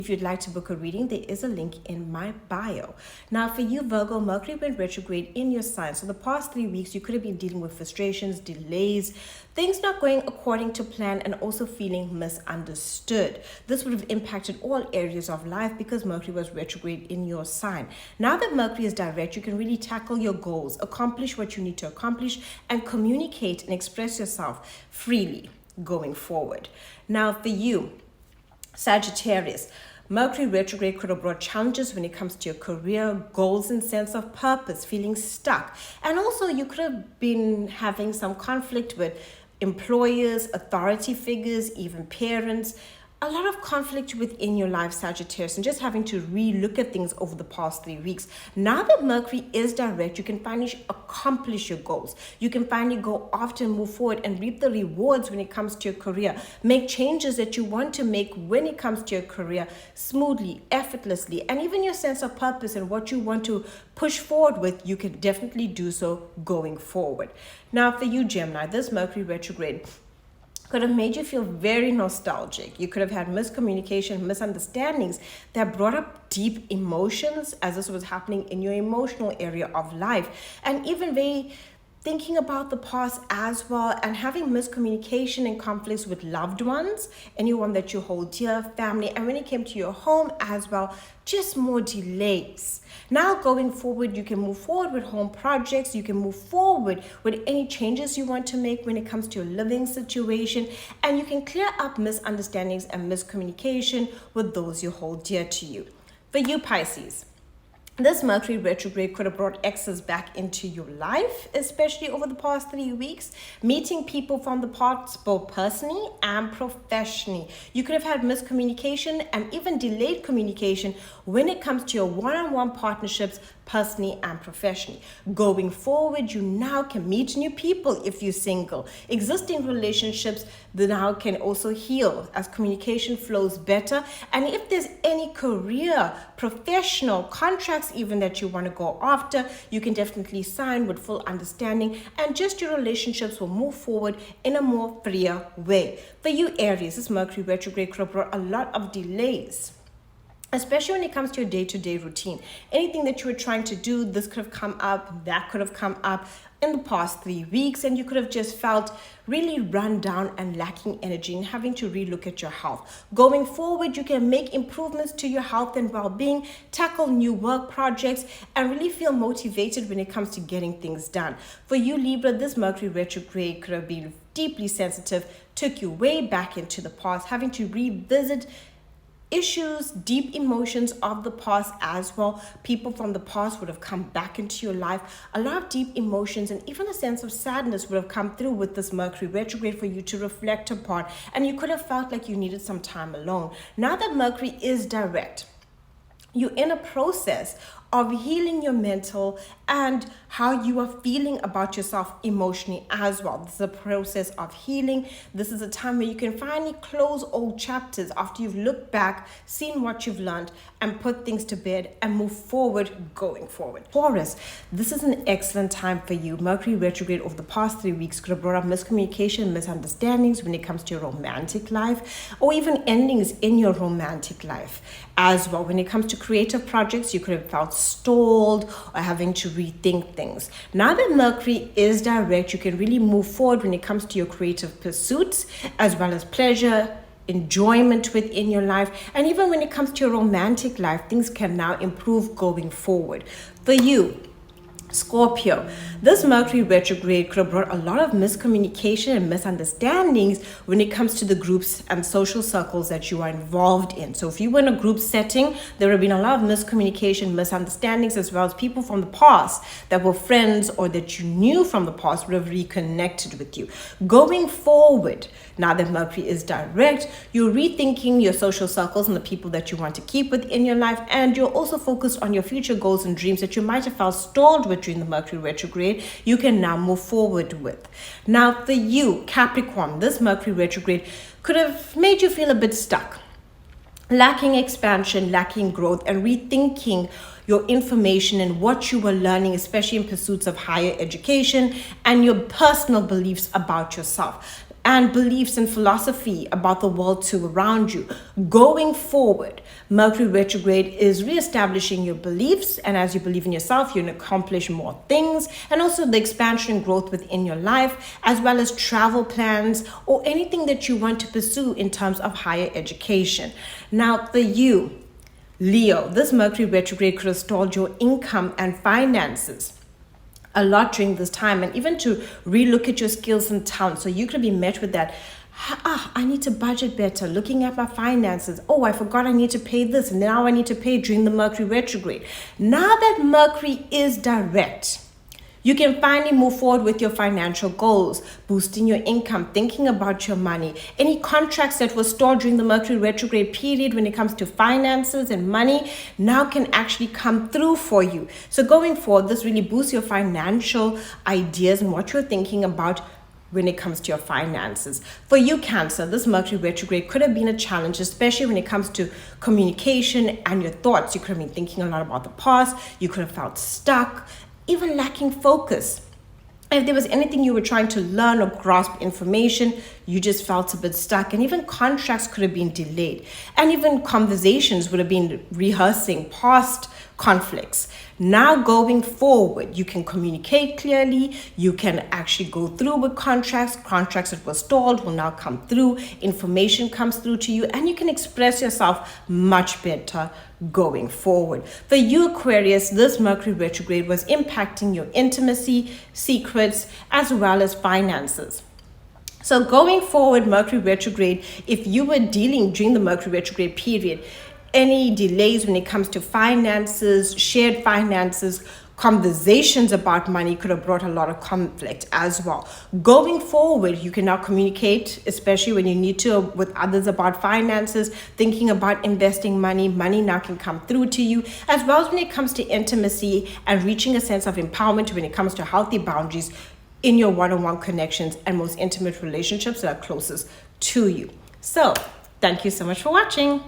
If you'd like to book a reading, there is a link in my bio. Now for you, Virgo, Mercury went retrograde in your sign. So the past 3 weeks, you could have been dealing with frustrations, delays, things not going according to plan, and also feeling misunderstood. This would have impacted all areas of life because Mercury was retrograde in your sign. Now that Mercury is direct, you can really tackle your goals, accomplish what you need to accomplish, and communicate and express yourself freely going forward. Now for you, Sagittarius, Mercury retrograde could have brought challenges when it comes to your career, goals, and sense of purpose, feeling stuck. And also you could have been having some conflict with employers, authority figures, even parents. A lot of conflict within your life, Sagittarius, and just having to re-look at things over the past 3 weeks. Now that Mercury is direct, you can finally accomplish your goals. You can finally go after and move forward and reap the rewards when it comes to your career. Make changes that you want to make when it comes to your career smoothly, effortlessly, and even your sense of purpose and what you want to push forward with, you can definitely do so going forward. Now for you, Gemini, this Mercury retrograde could have made you feel very nostalgic. You could have had miscommunication, misunderstandings that brought up deep emotions as this was happening in your emotional area of life. And even very thinking about the past as well, and having miscommunication and conflicts with loved ones, anyone that you hold dear, family, and when it came to your home as well, just more delays. Now going forward, you can move forward with home projects, you can move forward with any changes you want to make when it comes to your living situation, and you can clear up misunderstandings and miscommunication with those you hold dear to you. For you, Pisces, this Mercury retrograde could have brought exes back into your life, especially over the past 3 weeks, meeting people from the past both personally and professionally. You could have had miscommunication and even delayed communication when it comes to your one-on-one partnerships, personally and professionally. Going forward, you now can meet new people if you're single. Existing relationships now can also heal as communication flows better. And if there's any career, professional contracts even that you want to go after, you can definitely sign with full understanding, and just your relationships will move forward in a more freer way. For you, Aries, this Mercury retrograde could have brought a lot of delays, especially when it comes to your day-to-day routine. Anything that you were trying to do, this could have come up, that could have come up in the past 3 weeks, and you could have just felt really run down and lacking energy and having to relook at your health. Going forward, you can make improvements to your health and well-being, tackle new work projects, and really feel motivated when it comes to getting things done. For you, Libra, this Mercury retrograde could have been deeply sensitive, took you way back into the past, having to revisit issues, deep emotions of the past as well. People from the past would have come back into your life. A lot of deep emotions and even a sense of sadness would have come through with this Mercury retrograde for you to reflect upon. And you could have felt like you needed some time alone. Now that Mercury is direct, you're in a process of healing your mental and how you are feeling about yourself emotionally as well. This is a process of healing. This is a time where you can finally close old chapters after you've looked back, seen what you've learned, and put things to bed and move forward going forward. Taurus, this is an excellent time for you. Mercury retrograde over the past 3 weeks could have brought up miscommunication, misunderstandings when it comes to your romantic life, or even endings in your romantic life as well. When it comes to creative projects, you could have felt stalled or having to rethink things. Now that Mercury is direct, you can really move forward when it comes to your creative pursuits, as well as pleasure, enjoyment within your life. And even when it comes to your romantic life, things can now improve going forward. For you, Scorpio, this Mercury retrograde could have brought a lot of miscommunication and misunderstandings when it comes to the groups and social circles that you are involved in. So if you were in a group setting, there would have been a lot of miscommunication, misunderstandings, as well as people from the past that were friends or that you knew from the past would have reconnected with you. Going forward, now that Mercury is direct, you're rethinking your social circles and the people that you want to keep within your life, and you're also focused on your future goals and dreams that you might have felt stalled with during the Mercury retrograde. You can now move forward with. Now for you, Capricorn, this Mercury retrograde could have made you feel a bit stuck, lacking expansion, lacking growth, and rethinking your information and what you were learning, especially in pursuits of higher education and your personal beliefs about yourself. and beliefs and philosophy about the world too around you. Going forward, Mercury retrograde is reestablishing your beliefs, and as you believe in yourself, you can accomplish more things, and also the expansion and growth within your life, as well as travel plans or anything that you want to pursue in terms of higher education. Now, for you, Leo, this Mercury retrograde could have stalled your income and finances a lot during this time, and even to relook at your skills and talents. So you could be met with that, I need to budget better, looking at my finances. Oh, I forgot I need to pay this, and now I need to pay during the Mercury retrograde. Now that Mercury is direct, you can finally move forward with your financial goals, boosting your income, thinking about your money. Any contracts that were stalled during the Mercury retrograde period when it comes to finances and money now can actually come through for you. So going forward, this really boosts your financial ideas and what you're thinking about when it comes to your finances. For you, Cancer, this Mercury retrograde could have been a challenge, especially when it comes to communication and your thoughts. You could have been thinking a lot about the past. You could have felt stuck, even lacking focus. If there was anything you were trying to learn or grasp information, you just felt a bit stuck, and even contracts could have been delayed, and even conversations would have been rehearsing past conflicts. Now going forward, you can communicate clearly, you can actually go through with contracts that were stalled will now come through, information comes through to you, and you can express yourself much better going forward. For you, Aquarius, this Mercury retrograde was impacting your intimacy, secrets, as well as finances. So going forward, Mercury retrograde, if you were dealing during the Mercury retrograde period, any delays when it comes to finances, shared finances, conversations about money could have brought a lot of conflict as well. Going forward, you can now communicate, especially when you need to, with others about finances, thinking about investing money. Money now can come through to you, as well as when it comes to intimacy and reaching a sense of empowerment when it comes to healthy boundaries in your one-on-one connections and most intimate relationships that are closest to you. So, thank you so much for watching.